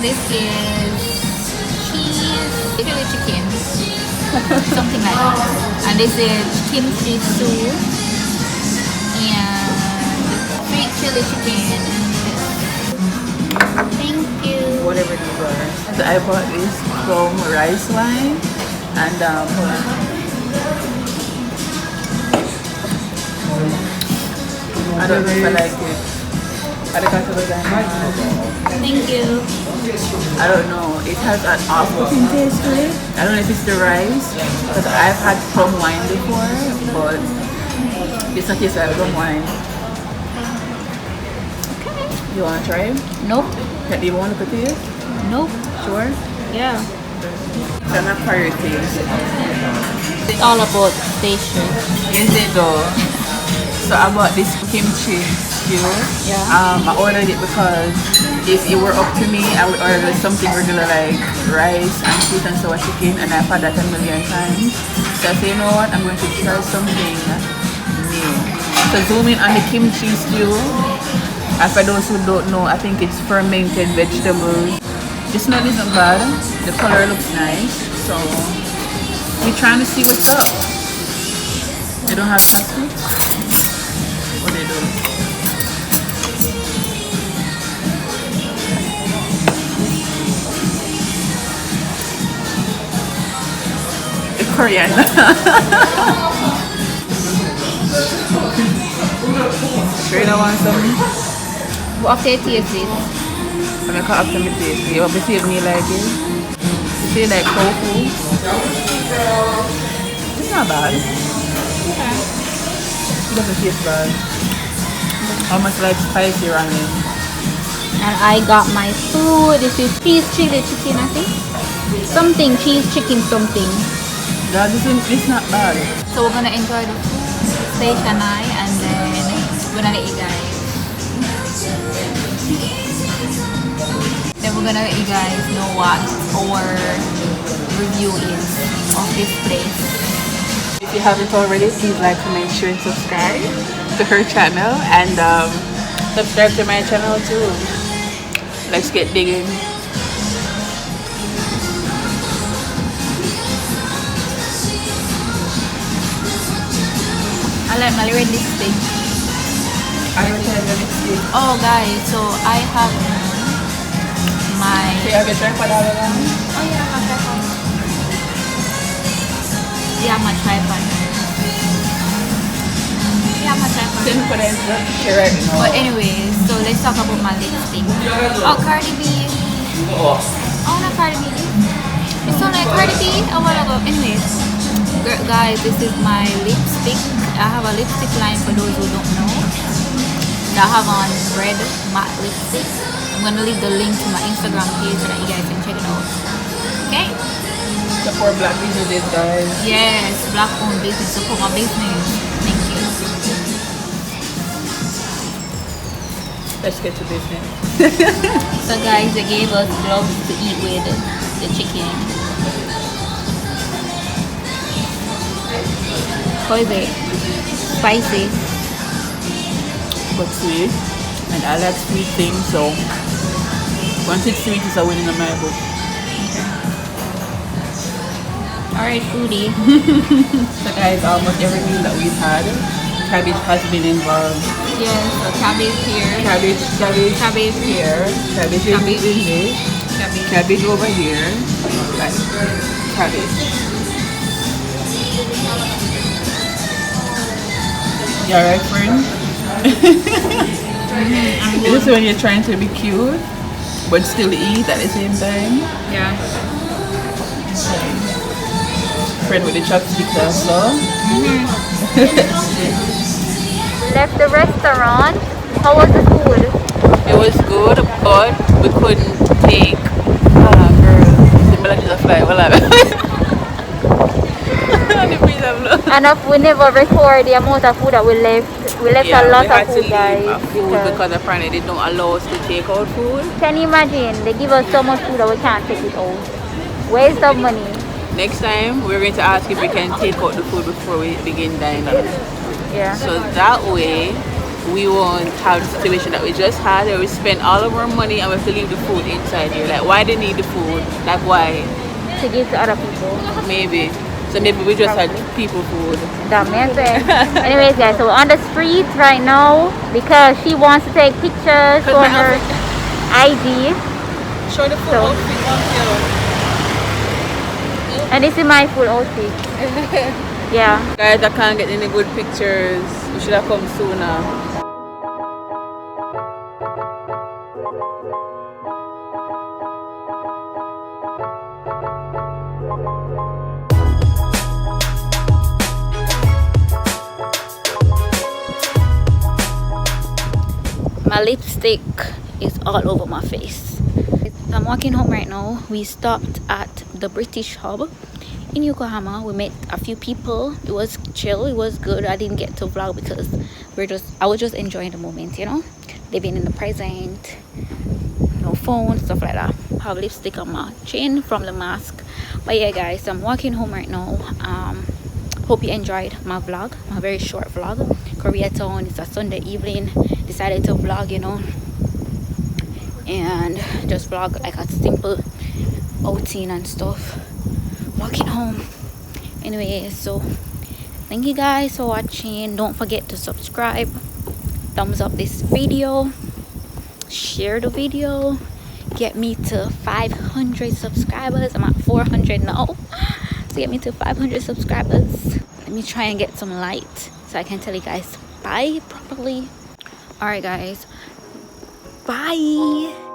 this is cheese chili chicken, something like that. And this is kimchi soup and sweet chili chicken. Thank you. Whatever these are. So I bought this from rice wine and hold on. I don't know if I like it. Thank you. I don't know. It has an off-putting taste to it. I don't know if it's the rice, because I've had plum wine before, but this is case of plum wine. Okay. You want to try it? Nope. Do you want to look at it? Nope. Sure? Yeah. It's an acquired taste. It's all about station. Yes, it does. So I bought this kimchi stew. Yeah. I ordered it because if it were up to me, I would order something regular like rice and sweet and sour chicken, and I've had that a million times. So I say, you know what, I'm going to try something new. So zooming on the kimchi stew, as for those who don't know, I think it's fermented vegetables. The smell isn't bad, the color looks nice, so we're trying to see what's up. They don't have chopsticks? What they do? The Korean. Sure you want some? What after you taste it? I'm gonna cut after me taste. You want to see if me like it? You see like tofu? It's not bad. It doesn't taste bad. Almost like spicy ramen. And I got my food. This is cheese chili chicken, I think. Something cheese chicken something. Yeah, this is not bad. So we're gonna enjoy the food, station eye, and then we're gonna let you guys. Then we're gonna let you guys know what our review is of this place. If you haven't already, please like, comment, share, and subscribe to her channel, and subscribe to my channel too. Let's get digging. I like my red lipstick. I return the lipstick. Oh guys, so I have my... Do you have a try for that one? Oh yeah, my tripod. Yeah, my tripod. Yeah, my tripod. Didn't put it right now. But anyways, so let's talk about my lipstick. Oh, Cardi B. Oh, not Cardi B. It's so like Cardi B a while ago. Anyways, guys, this is my lipstick. I have a lipstick line for those who don't know. I have on red matte lipstick. I'm gonna leave the link to my Instagram page so that you guys can check it out. Okay? Support black businesses, guys. Yes, black owned business. Support my business. Thank you. Let's get to business. So guys, they gave us gloves to eat with the chicken. How is it? Spicy. But sweet. And I like sweet things, so once it's sweet, it's a win in my book. Alright, foodie. So guys, almost every meal that we've had, cabbage has been involved. Yes, so cabbage here. Cabbage here. Cabbage in this. Cabbage over here. Like, cabbage. You alright, friend? This is when you're trying to be cute, but still eat at the same time. Yeah. Friend with the chopsticks also. Left the restaurant. How was the food? It was good, but we couldn't take. Girl, the melodies of fly. And if we never record the amount of food that we left. We left a lot of food, guys. Because apparently they don't allow us to take out food. Can you imagine? They give us so much food that we can't take it out. Waste of money. Next time, we're going to ask if we can take out the food before we begin dining. Yeah. So that way, we won't have the situation that we just had where we spend all of our money and we have to leave the food inside here. Like, why they need the food? Like, why? To give to other people. Maybe. So maybe we just had people food. That makes sense. Anyways, guys, so we're on the street right now because she wants to take pictures for her ID. Show the food outfit. And this is my full outfit. Yeah. Guys, I can't get any good pictures. We should have come sooner. My lipstick is all over my face. I'm walking home right now. We stopped at the British Hub in Yokohama. We met a few people. It was chill, it was good. I didn't get to vlog because I was just enjoying the moment, you know, living in the present. No phone, stuff like that. I have lipstick on my chin from the mask. But yeah, guys, I'm walking home right now. Hope you enjoyed my vlog, my very short vlog. Koreatown. It's a Sunday evening. Decided to vlog, you know, and just vlog like a simple outing and stuff. Walking home. Anyway, so thank you guys for watching. Don't forget to subscribe, thumbs up this video, share the video, get me to 500 subscribers. I'm at 400 now, so get me to 500 subscribers. Let me try and get some light so I can tell you guys bye properly. All right, guys, bye.